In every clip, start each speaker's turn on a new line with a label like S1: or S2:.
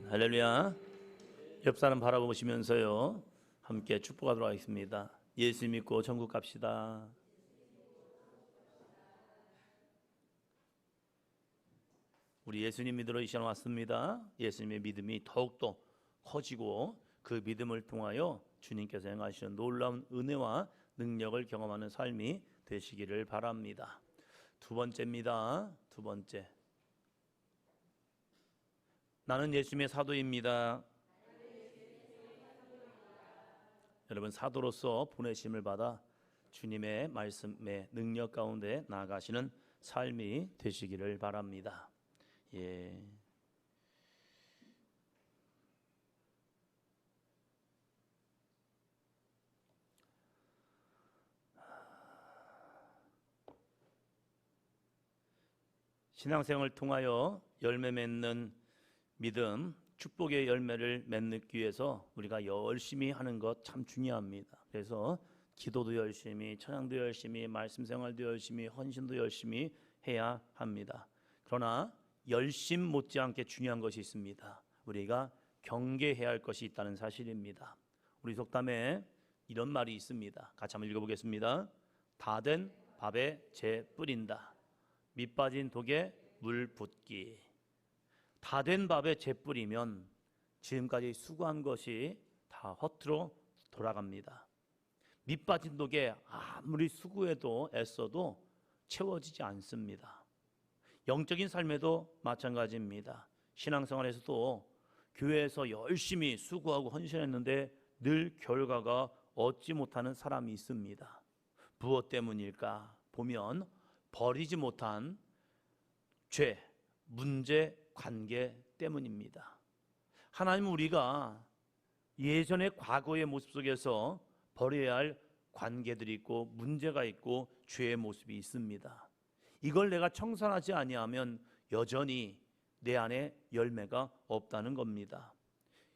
S1: 할렐루야. 옆 사람 바라보시면서요, 함께 축복하도록 하겠습니다. 예수 믿고 천국 갑시다. 우리 예수님 믿으러 이 시간 왔습니다. 예수님의 믿음이 더욱더 커지고 그 믿음을 통하여 주님께서 행하시는 놀라운 은혜와 능력을 경험하는 삶이 되시기를 바랍니다. 두 번째입니다. 두 번째, 나는 예수님의 사도입니다. 여러분, 사도로서 보내심을 받아 주님의 말씀의 능력 가운데 나아가시는 삶이 되시기를 바랍니다. 예. 신앙생활을 통하여 열매 맺는 믿음, 축복의 열매를 맺기 위해서 우리가 열심히 하는 것 참 중요합니다. 그래서 기도도 열심히, 찬양도 열심히, 말씀 생활도 열심히, 헌신도 열심히 해야 합니다. 그러나 열심 못지않게 중요한 것이 있습니다. 우리가 경계해야 할 것이 있다는 사실입니다. 우리 속담에 이런 말이 있습니다. 같이 한번 읽어보겠습니다. 다 된 밥에 재 뿌린다. 밑 빠진 독에 물 붓기. 다 된 밥에 재 뿌리면 지금까지 수고한 것이 다 허투루 돌아갑니다. 밑 빠진 독에 아무리 수고해도 애써도 채워지지 않습니다. 영적인 삶에도 마찬가지입니다. 신앙생활에서도 교회에서 열심히 수고하고 헌신했는데 늘 결과가 얻지 못하는 사람이 있습니다. 무엇 때문일까 보면 버리지 못한 죄, 문제, 관계 때문입니다. 하나님은 우리가 예전의 과거의 모습 속에서 버려야 할 관계들이 있고 문제가 있고 죄의 모습이 있습니다. 이걸 내가 청산하지 아니하면 여전히 내 안에 열매가 없다는 겁니다.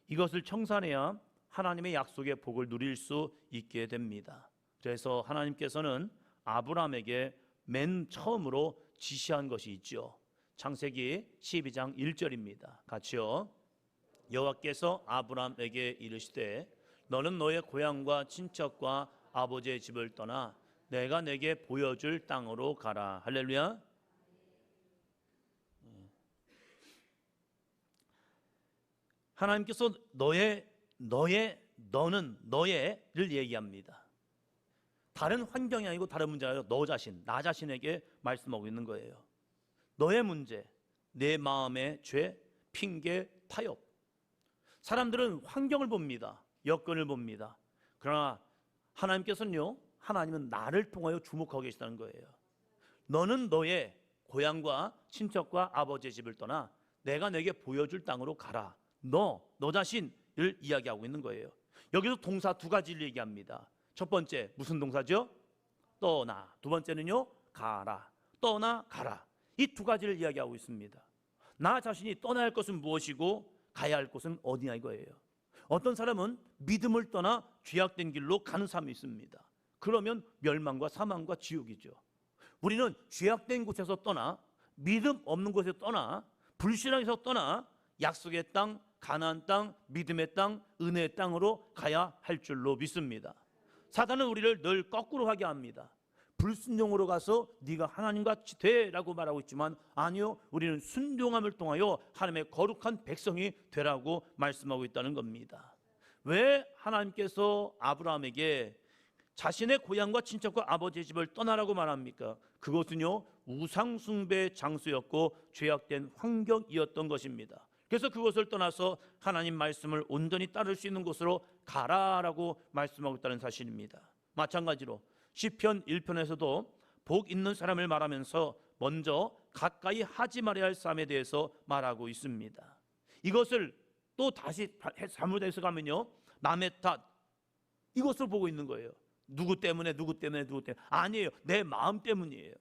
S1: 이것을 청산해야 하나님의 약속의 복을 누릴 수 있게 됩니다. 그래서 하나님께서는 아브라함에게 맨 처음으로 지시한 것이 있죠. 창세기 12장 1절입니다. 같이요. 여호와께서 아브라함에게 이르시되 너는 너의 고향과 친척과 아버지의 집을 떠나 내가 내게 보여줄 땅으로 가라. 할렐루야. 하나님께서 너의를 얘기합니다. 다른 환경이 아니고 다른 문제가 아니라 너 자신, 나 자신에게 말씀하고 있는 거예요. 너의 문제, 내 마음의 죄, 핑계, 타협. 사람들은 환경을 봅니다. 여건을 봅니다. 그러나 하나님께서는요, 하나님은 나를 통하여 주목하고 계시다는 거예요. 너는 너의 고향과 친척과 아버지의 집을 떠나 내가 내게 보여줄 땅으로 가라. 너 자신을 이야기하고 있는 거예요. 여기서 동사 두 가지를 얘기합니다. 첫 번째 무슨 동사죠? 떠나. 두 번째는요, 가라. 떠나 가라. 이 두 가지를 이야기하고 있습니다. 나 자신이 떠나야 할 것은 무엇이고 가야 할 곳은 어디냐 이거예요. 어떤 사람은 믿음을 떠나 죄악된 길로 가는 사람이 있습니다. 그러면 멸망과 사망과 지옥이죠. 우리는 죄악된 곳에서 떠나, 믿음 없는 곳에서 떠나, 불신앙에서 떠나 약속의 땅, 가나안 땅, 믿음의 땅, 은혜의 땅으로 가야 할 줄로 믿습니다. 사단은 우리를 늘 거꾸로 하게 합니다. 불순종으로 가서 네가 하나님같이 되라고 말하고 있지만 아니요, 우리는 순종함을 통하여 하나님의 거룩한 백성이 되라고 말씀하고 있다는 겁니다. 왜 하나님께서 아브라함에게 자신의 고향과 친척과 아버지의 집을 떠나라고 말합니까? 그것은요, 우상숭배의 장소였고 죄악된 환경이었던 것입니다. 그래서 그것을 떠나서 하나님 말씀을 온전히 따를 수 있는 곳으로 가라라고 말씀하고 있다는 사실입니다. 마찬가지로 시편 1편에서도 복 있는 사람을 말하면서 먼저 가까이 하지 말아야 할 삶에 대해서 말하고 있습니다. 이것을 또 다시 잘못해서 가면요, 남의 탓, 이것을 보고 있는 거예요. 누구 때문에 아니에요. 내 마음 때문이에요.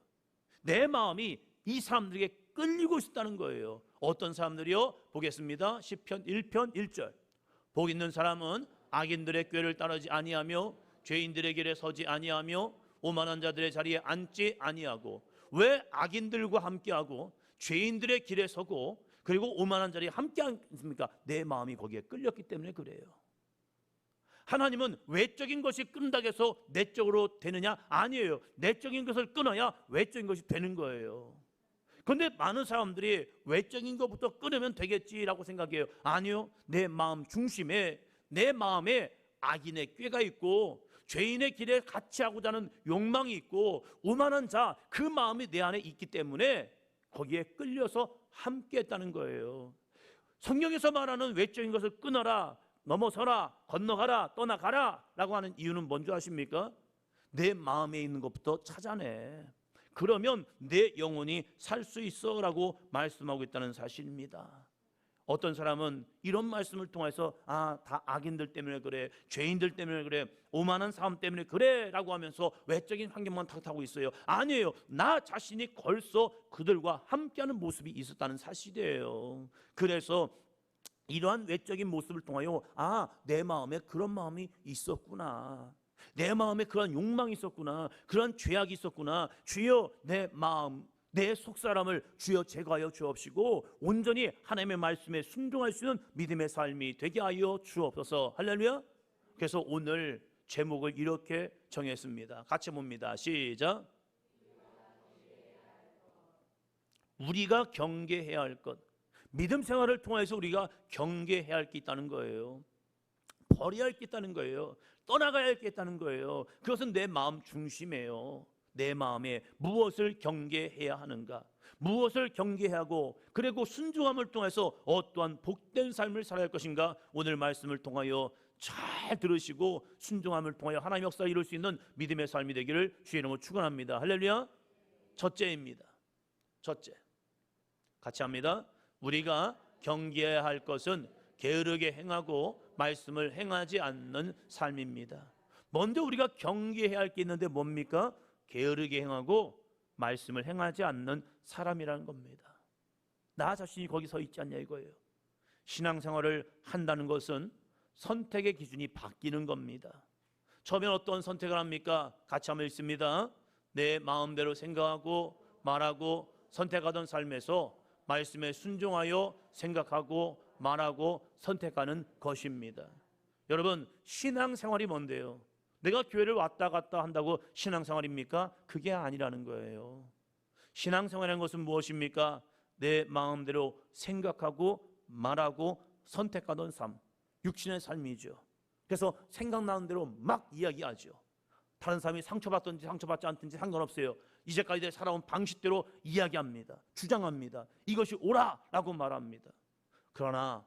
S1: 내 마음이 이 사람들에게 끌리고 있다는 거예요. 어떤 사람들이요? 보겠습니다. 시편 1편 1절. 복 있는 사람은 악인들의 꾀를 따르지 아니하며 죄인들의 길에 서지 아니하며 오만한 자들의 자리에 앉지 아니하고. 왜 악인들과 함께하고 죄인들의 길에 서고 그리고 오만한 자리에 함께 않습니까? 내 마음이 거기에 끌렸기 때문에 그래요. 하나님은 외적인 것이 끈다고 해서 내적으로 되느냐? 아니에요. 내적인 것을 끊어야 외적인 것이 되는 거예요. 그런데 많은 사람들이 외적인 것부터 끊으면 되겠지라고 생각해요. 아니요. 내 마음 중심에, 내 마음에 악인의 꾀가 있고 죄인의 길에 같이 하고자 하는 욕망이 있고 오만한 자, 그 마음이 내 안에 있기 때문에 거기에 끌려서 함께 했다는 거예요. 성경에서 말하는 외적인 것을 끊어라, 넘어서라, 건너가라, 떠나가라 라고 하는 이유는 뭔지 아십니까? 내 마음에 있는 것부터 찾아내. 그러면 내 영혼이 살 수 있어 라고 말씀하고 있다는 사실입니다. 어떤 사람은 이런 말씀을 통해서 다 악인들 때문에 그래, 죄인들 때문에 그래, 오만한 사람 때문에 그래 라고 하면서 외적인 환경만 탓하고 있어요. 아니에요. 나 자신이 벌써 그들과 함께하는 모습이 있었다는 사실이에요. 그래서 이러한 외적인 모습을 통하여 내 마음에 그런 마음이 있었구나, 내 마음에 그런 욕망이 있었구나, 그런 죄악이 있었구나. 주여 내 마음, 내 속사람을 주여 제거하여 주옵시고 온전히 하나님의 말씀에 순종할 수 있는 믿음의 삶이 되게 하여 주옵소서. 할렐루야. 그래서 오늘 제목을 이렇게 정했습니다. 같이 봅니다. 시작. 우리가 경계해야 할 것. 믿음 생활을 통해서 우리가 경계해야 할 게 있다는 거예요. 버려야 할 게 있다는 거예요. 떠나가야 할 게 있다는 거예요. 그것은 내 마음 중심이에요. 내 마음에 무엇을 경계해야 하는가, 무엇을 경계하고 그리고 순종함을 통해서 어떠한 복된 삶을 살아야 할 것인가, 오늘 말씀을 통하여 잘 들으시고 순종함을 통하여 하나님의 역사를 이룰 수 있는 믿음의 삶이 되기를 주의 이름으로 축원합니다. 할렐루야. 첫째입니다. 첫째, 같이 합니다. 우리가 경계해야 할 것은 게으르게 행하고 말씀을 행하지 않는 삶입니다. 먼저 우리가 경계해야 할 게 있는데 뭡니까? 게으르게 행하고 말씀을 행하지 않는 사람이라는 겁니다. 나 자신이 거기 서 있지 않냐 이거예요. 신앙생활을 한다는 것은 선택의 기준이 바뀌는 겁니다. 처음엔 어떤 선택을 합니까? 같이 한번 읽습니다. 내 마음대로 생각하고 말하고 선택하던 삶에서 말씀에 순종하여 생각하고 말하고 선택하는 것입니다. 여러분, 신앙생활이 뭔데요? 내가 교회를 왔다 갔다 한다고 신앙생활입니까? 그게 아니라는 거예요. 신앙생활이라는 것은 무엇입니까? 내 마음대로 생각하고 말하고 선택하던 삶, 육신의 삶이죠. 그래서 생각나는 대로 막 이야기하죠. 다른 사람이 상처받든지 상처받지 않든지 상관없어요. 이제까지 살아온 방식대로 이야기합니다. 주장합니다. 이것이 옳아라고 말합니다. 그러나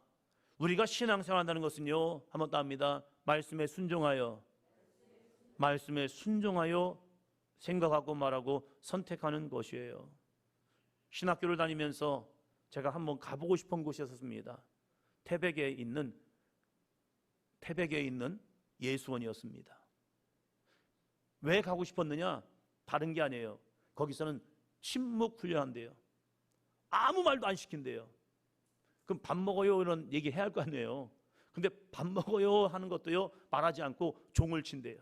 S1: 우리가 신앙생활 한다는 것은요, 한 번 더 합니다. 말씀에 순종하여 생각하고 말하고 선택하는 것이에요. 신학교를 다니면서 제가 한번 가보고 싶은 곳이 있었습니다. 태백에 있는 예수원이었습니다. 왜 가고 싶었느냐? 다른 게 아니에요. 거기서는 침묵 훈련한대요. 아무 말도 안 시킨대요. 그럼 밥 먹어요 이런 얘기 해야 할 거 아니에요. 근데 밥 먹어요 하는 것도요, 말하지 않고 종을 친대요.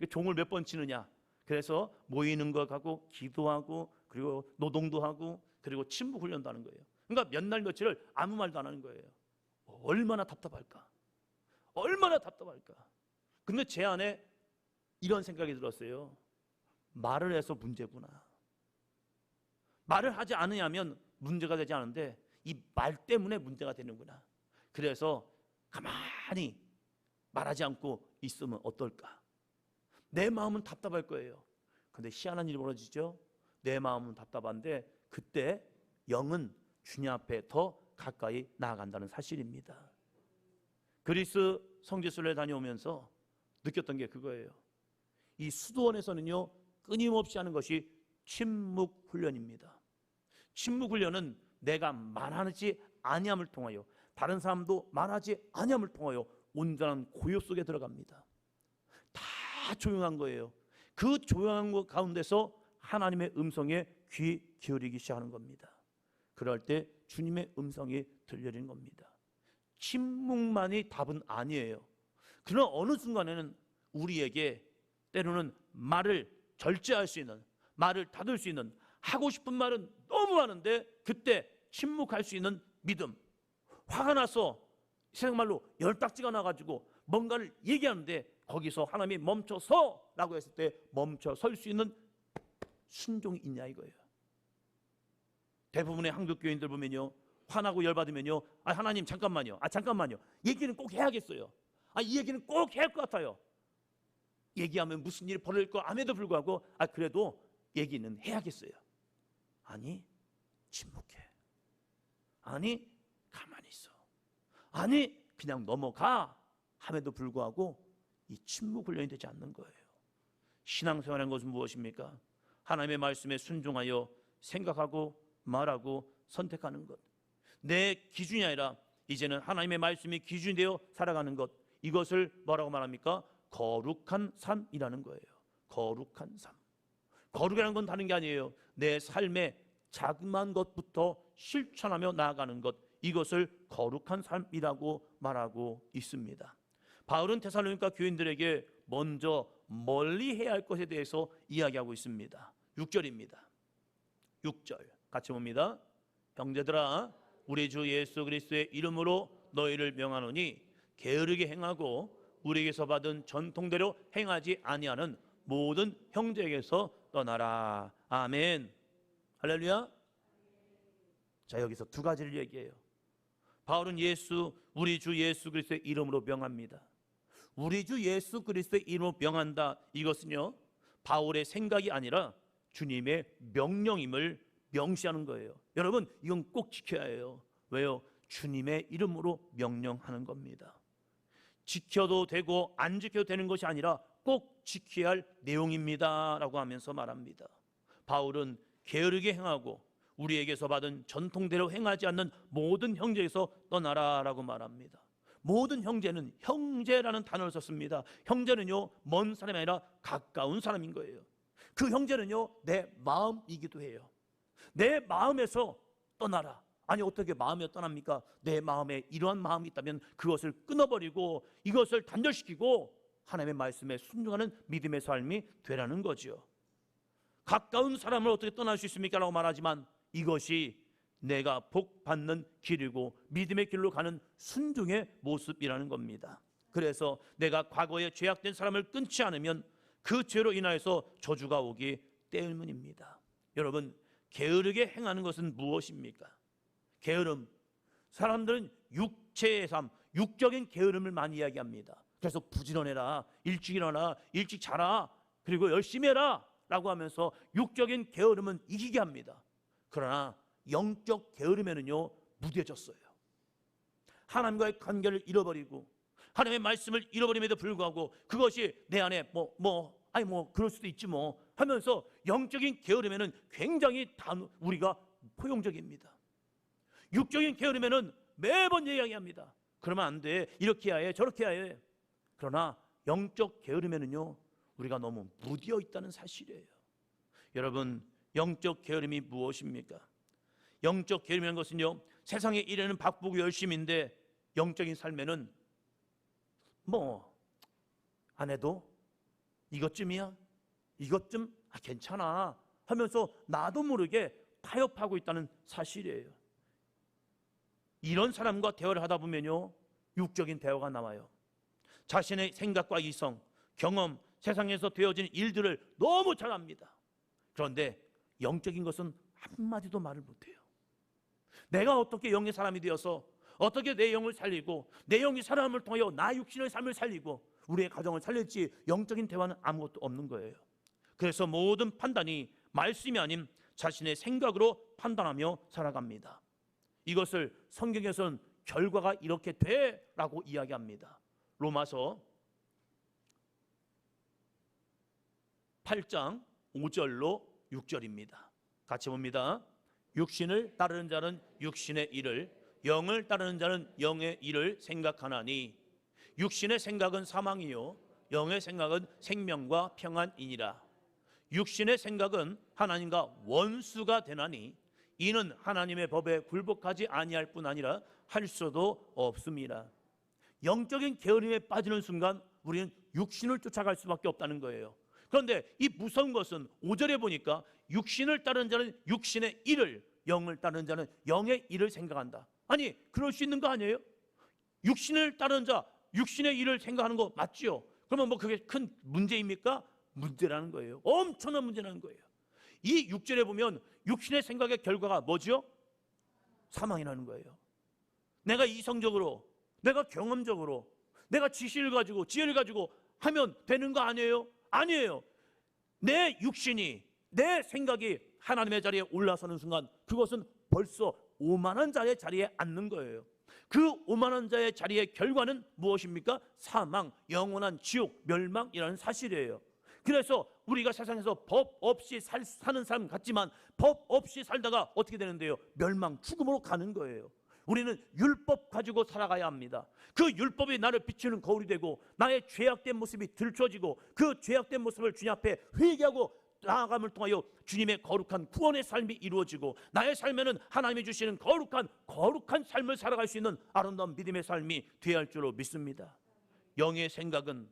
S1: 종을 몇 번 치느냐? 그래서 모이는 거 가고 기도하고 그리고 노동도 하고 그리고 침묵 훈련도 하는 거예요. 그러니까 몇 날 며칠을 아무 말도 안 하는 거예요. 얼마나 답답할까? 얼마나 답답할까? 근데 제 안에 이런 생각이 들었어요. 말을 해서 문제구나. 말을 하지 않으면 문제가 되지 않은데 이 말 때문에 문제가 되는구나. 그래서 가만히 말하지 않고 있으면 어떨까? 내 마음은 답답할 거예요. 근데 희한한 일이 벌어지죠. 내 마음은 답답한데 그때 영은 주님 앞에 더 가까이 나아간다는 사실입니다. 그리스 성지순례 다녀오면서 느꼈던 게 그거예요. 이 수도원에서는요, 끊임없이 하는 것이 침묵 훈련입니다. 침묵 훈련은 내가 말하지 아니함을 통하여, 다른 사람도 말하지 아니함을 통하여 온전한 고요 속에 들어갑니다. 다 조용한 거예요. 그 조용한 것 가운데서 하나님의 음성에 귀 기울이기 시작하는 겁니다. 그럴 때 주님의 음성이 들려지는 겁니다. 침묵만이 답은 아니에요. 그러나 어느 순간에는 우리에게 때로는 말을 절제할 수 있는, 말을 닫을 수 있는, 하고 싶은 말은 너무 많은데 그때 침묵할 수 있는 믿음. 화가 나서 세상말로 열딱지가 나가지고 뭔가를 얘기하는데 거기서 하나님이 멈춰서 라고 했을 때 멈춰 설 수 있는 순종이 있냐 이거예요. 대부분의 한국 교인들 보면요, 화나고 열받으면요, 하나님 잠깐만요, 잠깐만요, 얘기는 꼭 해야겠어요. 이 얘기는 꼭 해야 할 것 같아요. 얘기하면 무슨 일이 벌어질 거 암에도 불구하고 그래도 얘기는 해야겠어요. 아니, 침묵해. 아니, 가만히 있어. 아니, 그냥 넘어가 함에도 불구하고 이 침묵 훈련이 되지 않는 거예요. 신앙생활하는 것은 무엇입니까? 하나님의 말씀에 순종하여 생각하고 말하고 선택하는 것. 내 기준이 아니라 이제는 하나님의 말씀이 기준이 되어 살아가는 것. 이것을 뭐라고 말합니까? 거룩한 삶이라는 거예요. 거룩한 삶. 거룩이라는 건 다른 게 아니에요. 내 삶의 자그마한 것부터 실천하며 나아가는 것. 이것을 거룩한 삶이라고 말하고 있습니다. 바울은 데살로니가 교인들에게 먼저 멀리 해야 할 것에 대해서 이야기하고 있습니다. 6절입니다. 6절 같이 봅니다. 형제들아, 우리 주 예수 그리스도의 이름으로 너희를 명하노니 게으르게 행하고 우리에게서 받은 전통대로 행하지 아니하는 모든 형제에게서 떠나라. 아멘. 할렐루야. 자, 여기서 두 가지를 얘기해요. 바울은 우리 주 예수 그리스도의 이름으로 명합니다. 우리 주 예수 그리스도의 이름으로 명한다. 이것은요, 바울의 생각이 아니라 주님의 명령임을 명시하는 거예요. 여러분, 이건 꼭 지켜야 해요. 왜요? 주님의 이름으로 명령하는 겁니다. 지켜도 되고 안 지켜도 되는 것이 아니라 꼭 지켜야 할 내용입니다 라고 하면서 말합니다. 바울은 게으르게 행하고 우리에게서 받은 전통대로 행하지 않는 모든 형제에서 떠나라 라고 말합니다. 모든 형제는 형제라는 단어를 썼습니다. 형제는요, 먼 사람이 아니라 가까운 사람인 거예요. 그 형제는요, 내 마음이기도 해요. 내 마음에서 떠나라. 아니, 어떻게 마음에 떠납니까? 내 마음에 이러한 마음이 있다면 그것을 끊어버리고 이것을 단절시키고 하나님의 말씀에 순종하는 믿음의 삶이 되라는 거죠. 가까운 사람을 어떻게 떠날 수 있습니까? 라고 말하지만 이것이 내가 복 받는 길이고 믿음의 길로 가는 순종의 모습이라는 겁니다. 그래서 내가 과거에 죄악된 사람을 끊지 않으면 그 죄로 인하여서 저주가 오기 때문입니다. 여러분, 게으르게 행하는 것은 무엇입니까? 게으름. 사람들은 육체의 삶, 육적인 게으름을 많이 이야기합니다. 그래서 부지런해라, 일찍 일어나, 일찍 자라, 그리고 열심히 해라 라고 하면서 육적인 게으름은 이기게 합니다. 그러나 영적 게으름에는요, 무뎌졌어요. 하나님과의 관계를 잃어버리고 하나님의 말씀을 잃어버림에도 불구하고 그것이 내 안에 그럴 수도 있지 하면서 영적인 게으름에는 굉장히 우리가 포용적입니다. 육적인 게으름에는 매번 이야기합니다. 그러면 안 돼, 이렇게 해야 해, 저렇게 해야 해. 그러나 영적 게으름에는요, 우리가 너무 무디어 있다는 사실이에요. 여러분, 영적 게으름이 무엇입니까? 영적 게으름이라는 것은요, 세상에 일에는 바쁘고 열심인데 영적인 삶에는 안 해도 이것쯤이야, 이것쯤 괜찮아 하면서 나도 모르게 타협하고 있다는 사실이에요. 이런 사람과 대화를 하다 보면요, 육적인 대화가 나와요. 자신의 생각과 이성, 경험, 세상에서 되어진 일들을 너무 잘 압니다. 그런데 영적인 것은 한마디도 말을 못해요. 내가 어떻게 영의 사람이 되어서 어떻게 내 영을 살리고 내 영이 사람을 통하여 나 육신의 삶을 살리고 우리의 가정을 살릴지 영적인 대화는 아무것도 없는 거예요. 그래서 모든 판단이 말씀이 아닌 자신의 생각으로 판단하며 살아갑니다. 이것을 성경에서는 결과가 이렇게 돼라고 이야기합니다. 로마서 8장 5절로 6절입니다. 같이 봅니다. 육신을 따르는 자는 육신의 일을, 영을 따르는 자는 영의 일을 생각하나니 육신의 생각은 사망이요 영의 생각은 생명과 평안이니라. 육신의 생각은 하나님과 원수가 되나니 이는 하나님의 법에 굴복하지 아니할 뿐 아니라 할 수도 없습니다. 영적인 게으름에 빠지는 순간 우리는 육신을 쫓아갈 수밖에 없다는 거예요. 그런데 이 무서운 것은 5절에 보니까 육신을 따르는 자는 육신의 일을, 영을 따르는 자는 영의 일을 생각한다. 아니 그럴 수 있는 거 아니에요? 육신을 따르는 자, 육신의 일을 생각하는 거 맞지요? 그러면 뭐 그게 큰 문제입니까? 문제라는 거예요. 엄청난 문제라는 거예요. 이 6절에 보면 육신의 생각의 결과가 뭐죠? 사망이라는 거예요. 내가 이성적으로, 내가 경험적으로, 내가 지식을 가지고 지혜를 가지고 하면 되는 거 아니에요? 아니에요. 내 육신이, 내 생각이 하나님의 자리에 올라서는 순간 그것은 벌써 오만한 자의 자리에 앉는 거예요. 그 오만한 자의 자리의 결과는 무엇입니까? 사망, 영원한 지옥, 멸망이라는 사실이에요. 그래서 우리가 세상에서 법 없이 사는 사람 같지만 법 없이 살다가 어떻게 되는데요? 멸망, 죽음으로 가는 거예요. 우리는 율법 가지고 살아가야 합니다. 그 율법이 나를 비추는 거울이 되고 나의 죄악된 모습이 들춰지고 그 죄악된 모습을 주님 앞에 회개하고 나아감을 통하여 주님의 거룩한 구원의 삶이 이루어지고 나의 삶에는 하나님이 주시는 거룩한 삶을 살아갈 수 있는 아름다운 믿음의 삶이 되어야 할 줄로 믿습니다. 영의 생각은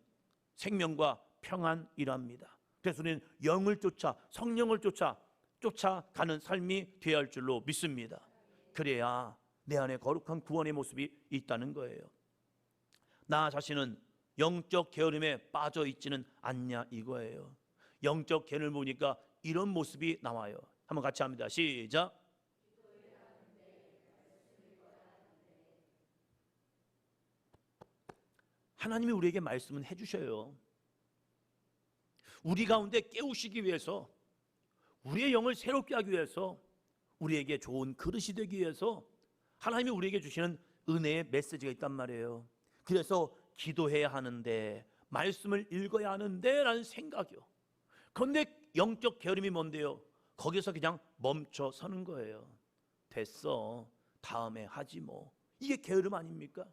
S1: 생명과 평안이랍니다. 그래서 우리는 영을 쫓아 성령을 쫓아가는 삶이 되어야 할 줄로 믿습니다. 그래야 내 안에 거룩한 구원의 모습이 있다는 거예요. 나 자신은 영적 게으름에 빠져 있지는 않냐 이거예요. 영적 게으름을 보니까 이런 모습이 나와요. 한번 같이 합니다. 시작. 하나님이 우리에게 말씀은 해주셔요. 우리 가운데 깨우시기 위해서, 우리의 영을 새롭게 하기 위해서, 우리에게 좋은 그릇이 되기 위해서 하나님이 우리에게 주시는 은혜의 메시지가 있단 말이에요. 그래서 기도해야 하는데, 말씀을 읽어야 하는데 라는 생각이요. 그런데 영적 게으름이 뭔데요? 거기서 그냥 멈춰 서는 거예요. 됐어, 다음에 하지 뭐. 이게 게으름 아닙니까?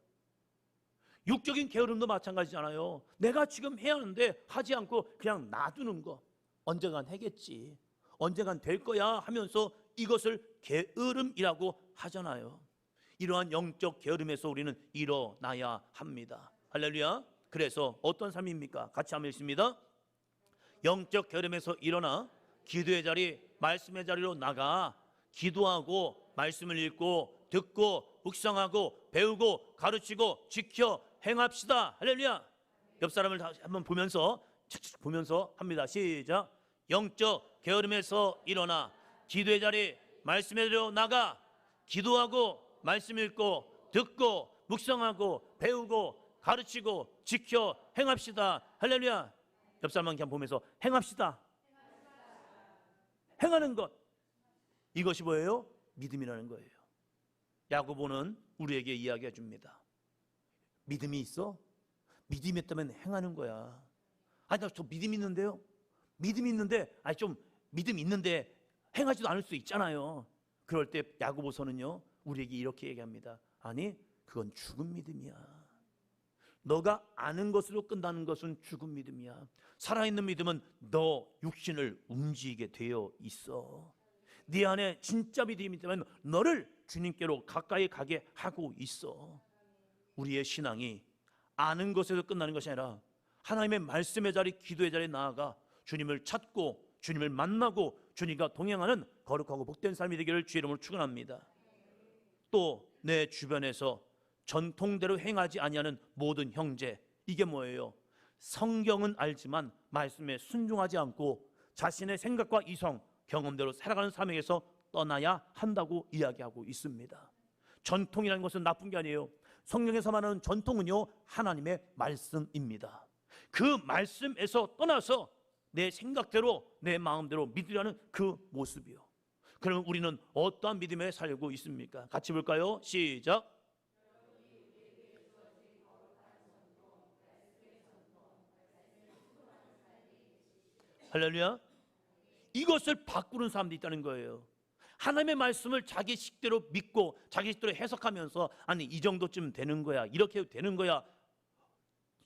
S1: 육적인 게으름도 마찬가지잖아요. 내가 지금 해야 하는데 하지 않고 그냥 놔두는 거. 언젠간 하겠지, 언젠간 될 거야 하면서 이것을 게으름이라고 하잖아요. 이러한 영적 게으름에서 우리는 일어나야 합니다. 할렐루야. 그래서 어떤 삶입니까? 같이 한번 읽습니다. 영적 게으름에서 일어나 기도의 자리, 말씀의 자리로 나가 기도하고 말씀을 읽고 듣고 묵상하고 배우고 가르치고 지켜 행합시다. 할렐루야. 옆 사람을 한번 보면서 합니다. 시작. 영적 게으름에서 일어나 기도의 자리, 말씀의 자리로 나가 기도하고 말씀 읽고 듣고 묵상하고 배우고 가르치고 지켜 행합시다. 할렐루야. 옆 사람만 그냥 보면서 행합시다. 행하는 것, 이것이 뭐예요? 믿음이라는 거예요. 야고보는 우리에게 이야기해 줍니다. 믿음이 있어? 믿음이 있다면 행하는 거야. 아니 나 저 믿음 있는데요? 믿음이 있는데, 아니 좀 믿음 있는데 행하지도 않을 수 있잖아요. 그럴 때 야고보서는요 우리에게 이렇게 얘기합니다. 아니 그건 죽은 믿음이야. 너가 아는 것으로 끝나는 것은 죽은 믿음이야. 살아있는 믿음은 너 육신을 움직이게 되어 있어. 네 안에 진짜 믿음이 있다면 너를 주님께로 가까이 가게 하고 있어. 우리의 신앙이 아는 것에서 끝나는 것이 아니라 하나님의 말씀의 자리, 기도의 자리에 나아가 주님을 찾고 주님을 만나고 주님과 동행하는 거룩하고 복된 삶이 되기를 주의 이름으로 축원합니다. 또 내 주변에서 전통대로 행하지 아니하는 모든 형제, 이게 뭐예요? 성경은 알지만 말씀에 순종하지 않고 자신의 생각과 이성, 경험대로 살아가는 삶에서 떠나야 한다고 이야기하고 있습니다. 전통이라는 것은 나쁜 게 아니에요. 성경에서 말하는 전통은요 하나님의 말씀입니다. 그 말씀에서 떠나서 내 생각대로 내 마음대로 믿으려는 그 모습이요. 그러면 우리는 어떠한 믿음에 살고 있습니까? 같이 볼까요? 시작. 할렐루야. 이것을 바꾸는 사람도 있다는 거예요. 하나님의 말씀을 자기 식대로 믿고 자기 식대로 해석하면서 아니 이 정도쯤 되는 거야, 이렇게 되는 거야.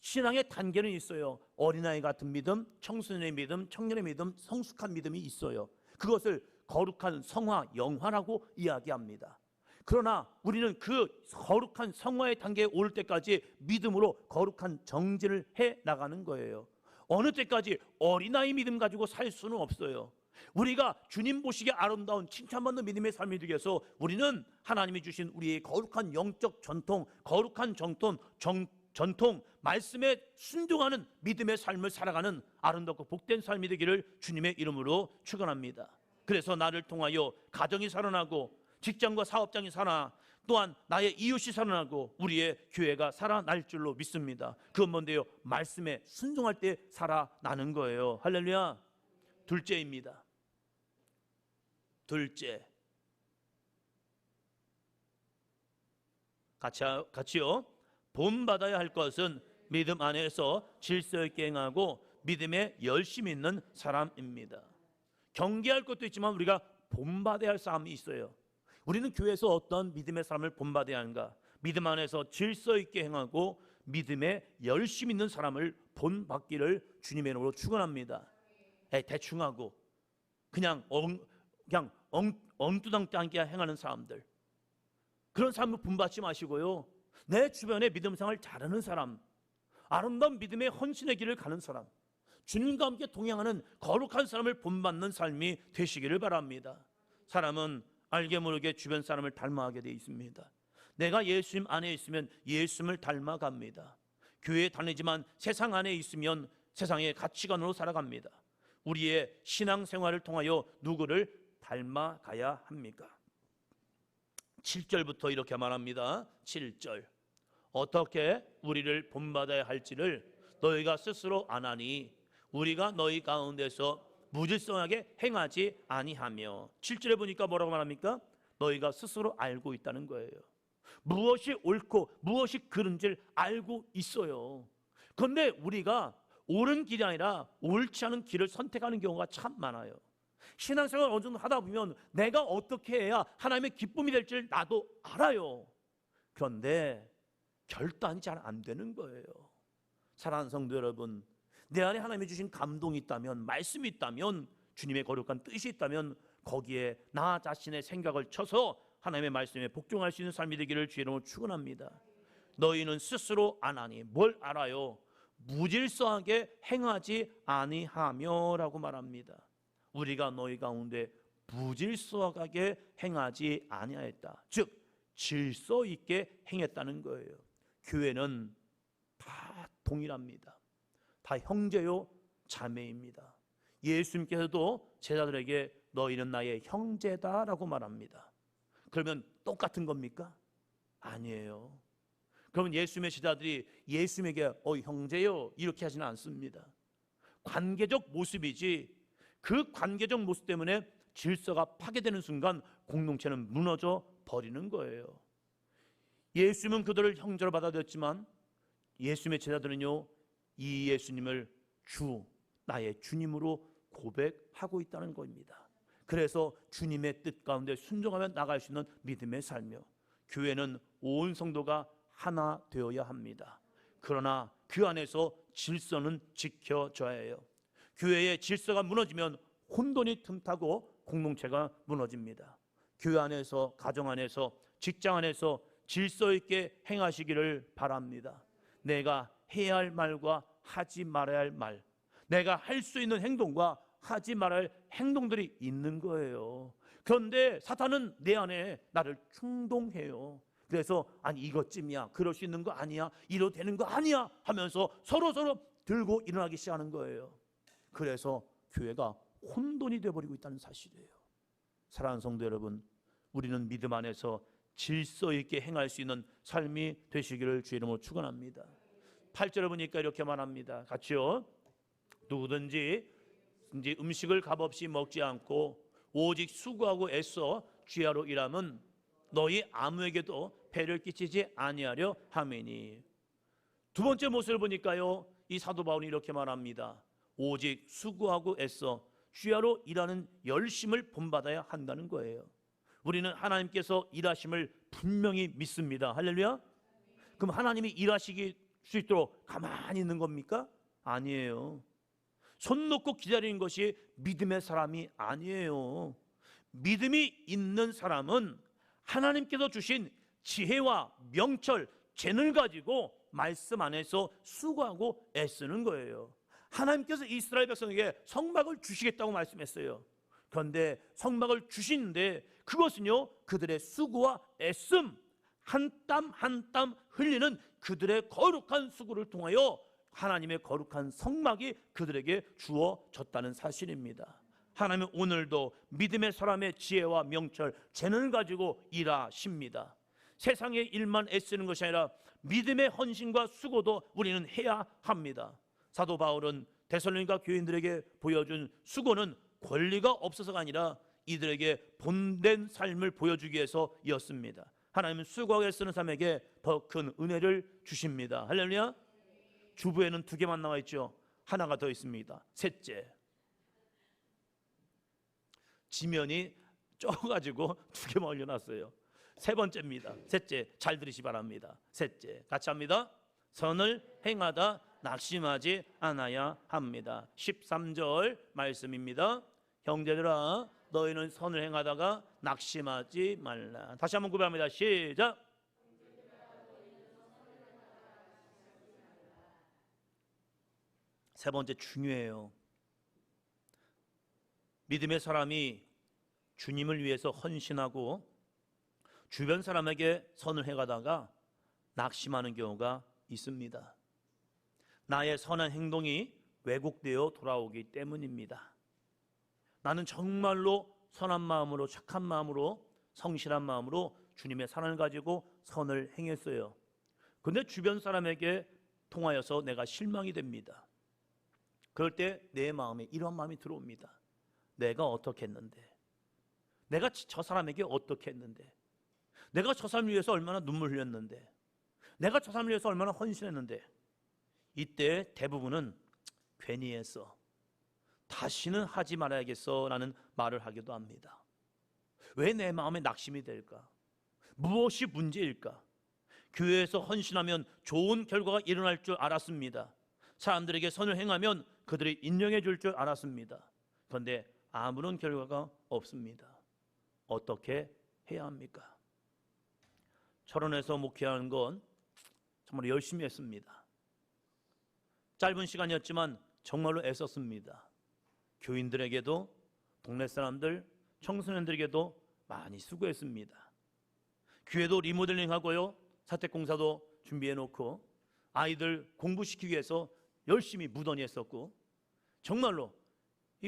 S1: 신앙의 단계는 있어요. 어린아이 같은 믿음, 청소년의 믿음, 청년의 믿음, 성숙한 믿음이 있어요. 그것을 거룩한 성화, 영화라고 이야기합니다. 그러나 우리는 그 거룩한 성화의 단계에 오를 때까지 믿음으로 거룩한 정진을 해 나가는 거예요. 어느 때까지 어린아이 믿음 가지고 살 수는 없어요. 우리가 주님 보시기에 아름다운 칭찬받는 믿음의 삶이 되기 위해서 우리는 하나님이 주신 우리의 거룩한 영적 전통, 거룩한 전통, 말씀에 순종하는 믿음의 삶을 살아가는 아름답고 복된 삶이 되기를 주님의 이름으로 축원합니다. 그래서 나를 통하여 가정이 살아나고 직장과 사업장이 살아나 또한 나의 이웃이 살아나고 우리의 교회가 살아날 줄로 믿습니다. 그건 뭔데요? 말씀에 순종할 때 살아나는 거예요. 할렐루야. 둘째입니다. 둘째, 같이요. 본받아야 할 것은 믿음 안에서 질서 있게 행하고 믿음에 열심히 있는 사람입니다. 경계할 것도 있지만 우리가 본받아야 할 사람이 있어요. 우리는 교회에서 어떤 믿음의 사람을 본받아야 하는가? 믿음 안에서 질서 있게 행하고 믿음에 열심히 있는 사람을 본받기를 주님의 이름으로 축원합니다. 대충 하고 그냥 엉뚱하게 행하는 사람들, 그런 사람을 본받지 마시고요, 내 주변에 믿음 생활 잘하는 사람, 아름다운 믿음의 헌신의 길을 가는 사람, 주님과 함께 동행하는 거룩한 사람을 본받는 삶이 되시기를 바랍니다. 사람은 알게 모르게 주변 사람을 닮아가게 되어 있습니다. 내가 예수님 안에 있으면 예수님을 닮아갑니다. 교회에 다니지만 세상 안에 있으면 세상의 가치관으로 살아갑니다. 우리의 신앙생활을 통하여 누구를 닮아가야 합니까? 7절부터 이렇게 말합니다. 7절, 어떻게 우리를 본받아야 할지를 너희가 스스로 아나니 우리가 너희 가운데서 무질서하게 행하지 아니하며. 7절에 보니까 뭐라고 말합니까? 너희가 스스로 알고 있다는 거예요. 무엇이 옳고 무엇이 그른지를 알고 있어요. 그런데 우리가 옳은 길이 아니라 옳지 않은 길을 선택하는 경우가 참 많아요. 신앙생활을 어느 정도 하다 보면 내가 어떻게 해야 하나님의 기쁨이 될지를 나도 알아요. 그런데 결단이 잘 안 되는 거예요. 사랑하는 성도 여러분, 내 안에 하나님이 주신 감동이 있다면, 말씀이 있다면, 주님의 거룩한 뜻이 있다면 거기에 나 자신의 생각을 쳐서 하나님의 말씀에 복종할 수 있는 삶이 되기를 주의 이름으로 축원합니다. 너희는 스스로 아나니, 뭘 알아요? 무질서하게 행하지 아니하며 라고 말합니다. 우리가 너희 가운데 무질서하게 행하지 아니하였다. 즉 질서 있게 행했다는 거예요. 교회는 다 동일합니다. 다 형제요 자매입니다. 예수님께서도 제자들에게 너희는 나의 형제다라고 말합니다. 그러면 똑같은 겁니까? 아니에요. 그러면 예수님의 제자들이 예수님에게 형제요 이렇게 하지는 않습니다. 관계적 모습이지, 그 관계적 모습 때문에 질서가 파괴되는 순간 공동체는 무너져 버리는 거예요. 예수님은 그들을 형제로 받아들였지만 예수님의 제자들은요, 이 예수님을 나의 주님으로 고백하고 있다는 겁니다. 그래서 주님의 뜻 가운데 순종하며 나갈 수 있는 믿음의 삶이요, 교회는 온 성도가 하나 되어야 합니다. 그러나 그 안에서 질서는 지켜져야 해요. 교회의 질서가 무너지면 혼돈이 틈타고 공동체가 무너집니다. 교회 안에서, 가정 안에서, 직장 안에서 질서 있게 행하시기를 바랍니다. 내가 해야 할 말과 하지 말아야 할 말, 내가 할 수 있는 행동과 하지 말아야 할 행동들이 있는 거예요. 그런데 사탄은 내 안에 나를 충동해요. 그래서 아니 이것쯤이야, 그럴 수 있는 거 아니야, 이래도 되는 거 아니야 하면서 서로 들고 일어나기 시작하는 거예요. 그래서 교회가 혼돈이 되어버리고 있다는 사실이에요. 사랑하는 성도 여러분, 우리는 믿음 안에서 질서 있게 행할 수 있는 삶이 되시기를 주의 이름으로 축원합니다. 8절에 보니까 이렇게 말합니다. 같이요. 누구든지 음식을 값없이 먹지 않고 오직 수고하고 애써 주야로 일함은 너희 아무에게도 배를 끼치지 아니하려 함이니. 두 번째 모습을 보니까요, 이 사도 바울이 이렇게 말합니다. 오직 수고하고 애써 주야로 일하는 열심을 본받아야 한다는 거예요. 우리는 하나님께서 일하심을 분명히 믿습니다. 할렐루야. 그럼 하나님이 일하시기 수 있도록 가만히 있는 겁니까? 아니에요. 손 놓고 기다리는 것이 믿음의 사람이 아니에요. 믿음이 있는 사람은 하나님께서 주신 지혜와 명철, 재능을 가지고 말씀 안에서 수고하고 애쓰는 거예요. 하나님께서 이스라엘 백성에게 성막을 주시겠다고 말씀했어요. 그런데 성막을 주시는데 그것은요, 그들의 수고와 애씀, 한 땀 한 땀 흘리는 그들의 거룩한 수고를 통하여 하나님의 거룩한 성막이 그들에게 주어졌다는 사실입니다. 하나님은 오늘도 믿음의 사람의 지혜와 명철, 재능을 가지고 일하십니다. 세상의 일만 애쓰는 것이 아니라 믿음의 헌신과 수고도 우리는 해야 합니다. 사도 바울은 데살로니가 교인들에게 보여준 수고는 권리가 없어서가 아니라 이들에게 본된 삶을 보여주기 위해서였습니다. 하나님은 수고하게 애쓰는 사람에게 더 큰 은혜를 주십니다. 할렐루야. 주부에는 2개만 나와 있죠. 하나가 더 있습니다. 셋째, 지면이 쪄가지고 2개만 올려놨어요. 3번째입니다. 셋째, 잘 들으시 바랍니다. 셋째, 같이 합니다. 선을 행하다 낙심하지 않아야 합니다. 13절 말씀입니다. 형제들아, 너희는 선을 행하다가 낙심하지 말라. 다시 한번 구별합니다. 시작. 세 번째 중요해요. 믿음의 사람이 주님을 위해서 헌신하고 주변 사람에게 선을 행하다가 낙심하는 경우가 있습니다. 나의 선한 행동이 왜곡되어 돌아오기 때문입니다. 나는 정말로 선한 마음으로, 착한 마음으로, 성실한 마음으로 주님의 사랑을 가지고 선을 행했어요. 그런데 주변 사람에게 통하여서 내가 실망이 됩니다. 그럴 때 내 마음에 이런 마음이 들어옵니다. 내가 어떻게 했는데, 내가 저 사람에게 어떻게 했는데, 내가 저 사람을 위해서 얼마나 눈물 흘렸는데, 내가 저 사람을 위해서 얼마나 헌신했는데, 이때 대부분은 괜히 했어, 다시는 하지 말아야겠어 라는 말을 하기도 합니다. 왜 내 마음에 낙심이 될까? 무엇이 문제일까? 교회에서 헌신하면 좋은 결과가 일어날 줄 알았습니다. 사람들에게 선을 행하면 그들이 인정해 줄 줄 알았습니다. 그런데 아무런 결과가 없습니다. 어떻게 해야 합니까? 철원에서 목회하는 건 정말 열심히 했습니다. 짧은 시간이었지만 정말로 애썼습니다. 교인들에게도, 동네 사람들, 청소년들에게도 많이 수고했습니다. 교회도 리모델링하고요, 사택공사도 준비해놓고 아이들 공부시키기 위해서 열심히 무던히 했었고, 정말로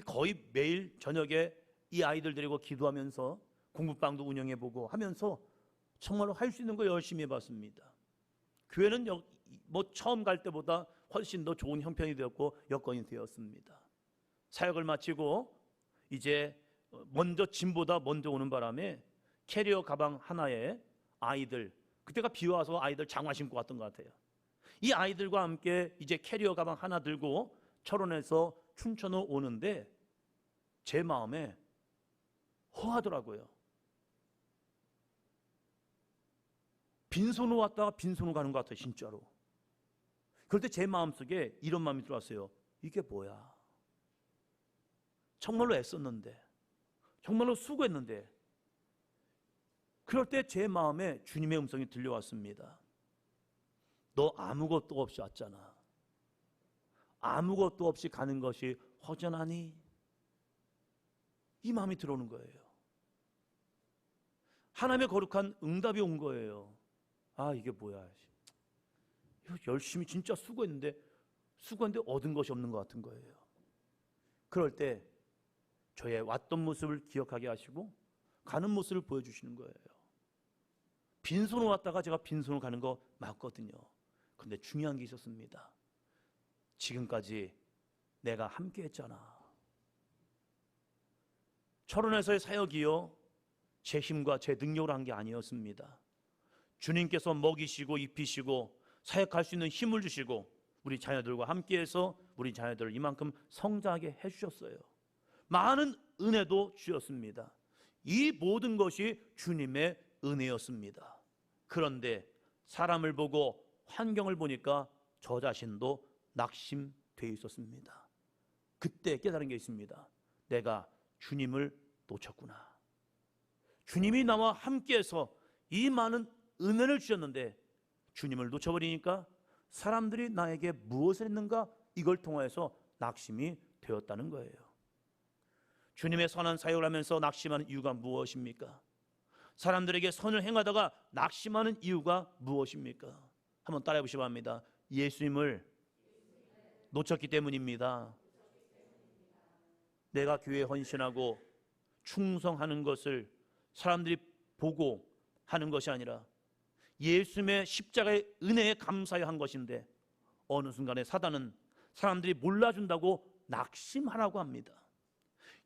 S1: 거의 매일 저녁에 이 아이들 데리고 기도하면서 공부방도 운영해보고 하면서 정말로 할 수 있는 거 열심히 해봤습니다. 교회는 처음 갈 때보다 훨씬 더 좋은 형편이 되었고 여건이 되었습니다. 사역을 마치고 이제 먼저 짐보다 먼저 오는 바람에 캐리어 가방 하나에 아이들, 그때가 비 와서 아이들 장화 신고 왔던 것 같아요. 이 아이들과 함께 이제 캐리어 가방 하나 들고 철원에서 춘천으로 오는데 제 마음에 허하더라고요. 빈손으로 왔다가 빈손으로 가는 것 같아요, 진짜로. 그럴 때 제 마음속에 이런 마음이 들어왔어요. 이게 뭐야? 정말로 애썼는데, 정말로 수고했는데. 그럴 때 제 마음에 주님의 음성이 들려왔습니다. 너 아무것도 없이 왔잖아. 아무것도 없이 가는 것이 허전하니? 이 마음이 들어오는 거예요. 하나님의 거룩한 응답이 온 거예요. 아, 이게 뭐야? 열심히 진짜 수고했는데 얻은 것이 없는 것 같은 거예요. 그럴 때 저의 왔던 모습을 기억하게 하시고 가는 모습을 보여주시는 거예요. 빈손으로 왔다가 제가 빈손으로 가는 거 맞거든요. 그런데 중요한 게 있었습니다. 지금까지 내가 함께 했잖아. 철원에서의 사역이요, 제 힘과 제 능력으로 한 게 아니었습니다. 주님께서 먹이시고 입히시고 사역할 수 있는 힘을 주시고 우리 자녀들과 함께해서 우리 자녀들을 이만큼 성장하게 해주셨어요. 많은 은혜도 주셨습니다. 이 모든 것이 주님의 은혜였습니다. 그런데 사람을 보고 환경을 보니까 저 자신도 낙심되어 있었습니다. 그때 깨달은 게 있습니다. 내가 주님을 놓쳤구나. 주님이 나와 함께해서 이 많은 은혜를 주셨는데 주님을 놓쳐버리니까 사람들이 나에게 무엇을 했는가, 이걸 통해서 낙심이 되었다는 거예요. 주님의 선한 사역을 하면서 낙심하는 이유가 무엇입니까? 사람들에게 선을 행하다가 낙심하는 이유가 무엇입니까? 한번 따라해 보시기 바랍니다. 예수님을 놓쳤기 때문입니다. 내가 교회에 헌신하고 충성하는 것을 사람들이 보고 하는 것이 아니라 예수님의 십자가의 은혜에 감사해 한 것인데, 어느 순간에 사단은 사람들이 몰라준다고 낙심하라고 합니다.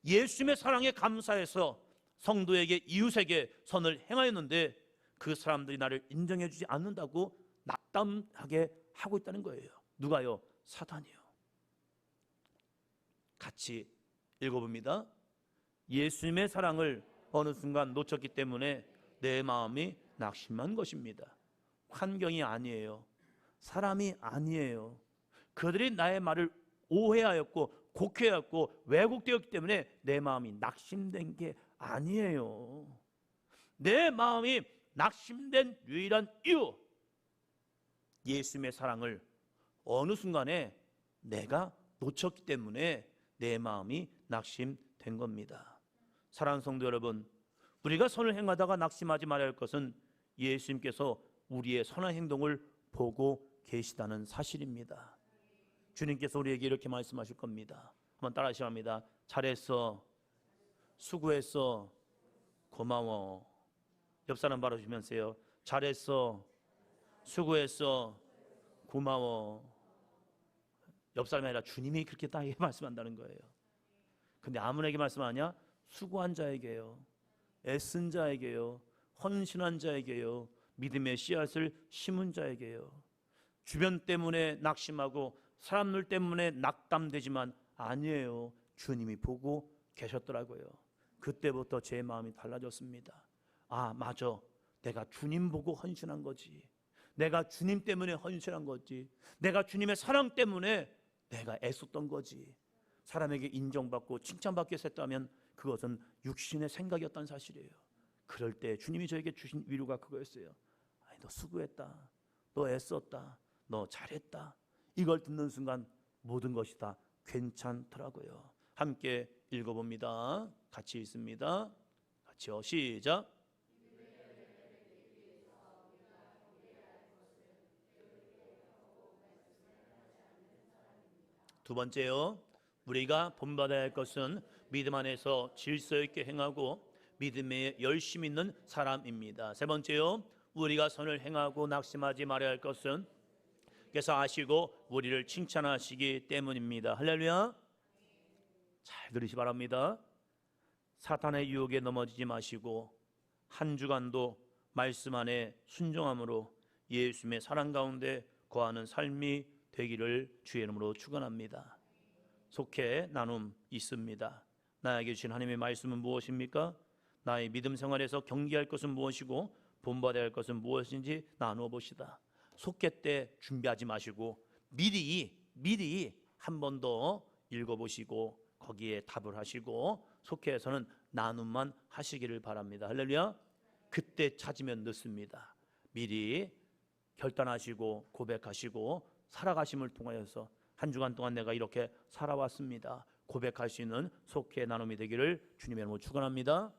S1: 예수님의 사랑에 감사해서 성도에게, 이웃에게 선을 행하였는데 그 사람들이 나를 인정해 주지 않는다고 낙담하게 하고 있다는 거예요. 누가요? 사단이요. 같이 읽어봅니다. 예수님의 사랑을 어느 순간 놓쳤기 때문에 내 마음이 낙심한 것입니다. 환경이 아니에요. 사람이 아니에요. 그들이 나의 말을 오해하였고 곡해하였고 왜곡되었기 때문에 내 마음이 낙심된 게 아니에요. 내 마음이 낙심된 유일한 이유, 예수님의 사랑을 어느 순간에 내가 놓쳤기 때문에 내 마음이 낙심된 겁니다. 사랑하는 성도 여러분, 우리가 선을 행하다가 낙심하지 말아야 할 것은 예수님께서 우리의 선한 행동을 보고 계시다는 사실입니다. 주님께서 우리에게 이렇게 말씀하실 겁니다. 한번 따라하시기 바랍니다. 잘했어, 수고했어, 고마워. 옆 사람 바라보시면서요, 잘했어, 수고했어, 고마워. 옆 사람이 아니라 주님이 그렇게 딱 말씀한다는 거예요. 근데 아무에게 말씀하냐? 수고한 자에게요, 애쓴 자에게요, 헌신한 자에게요, 믿음의 씨앗을 심은 자에게요. 주변 때문에 낙심하고 사람들 때문에 낙담되지만 아니에요. 주님이 보고 계셨더라고요. 그때부터 제 마음이 달라졌습니다. 아, 맞아, 내가 주님 보고 헌신한 거지. 내가 주님 때문에 헌신한 거지. 내가 주님의 사랑 때문에 내가 애썼던 거지. 사람에게 인정받고 칭찬받기 위해서 했다면 그것은 육신의 생각이었다는 사실이에요. 그럴 때 주님이 저에게 주신 위로가 그거였어요. 아니, 너 수고했다, 너 애썼다, 너 잘했다. 이걸 듣는 순간 모든 것이 다 괜찮더라고요. 함께 읽어봅니다. 같이 읽습니다. 같이요. 시작. 두 번째요, 우리가 본받아야 할 것은 믿음 안에서 질서 있게 행하고 믿음에 열심 있는 사람입니다. 세 번째요, 우리가 선을 행하고 낙심하지 말아야 할 것은 께서 아시고 우리를 칭찬하시기 때문입니다. 할렐루야. 잘 들으시기 바랍니다. 사탄의 유혹에 넘어지지 마시고 한 주간도 말씀 안에 순종함으로 예수님의 사랑 가운데 거하는 삶이 되기를 주의 이름으로 축원합니다. 속해 나눔 있습니다. 나에게 주신 하나님의 말씀은 무엇입니까? 나의 믿음 생활에서 경계할 것은 무엇이고 본받아야 할 것은 무엇인지 나누어 봅시다. 속해 때 준비하지 마시고 미리 한 번 더 읽어보시고 거기에 답을 하시고 속해에서는 나눔만 하시기를 바랍니다. 할렐루야. 그때 찾으면 늦습니다. 미리 결단하시고 고백하시고 살아가심을 통하여서 한 주간 동안 내가 이렇게 살아왔습니다. 고백할 수 있는 속해 나눔이 되기를 주님의 이름으로 축원합니다.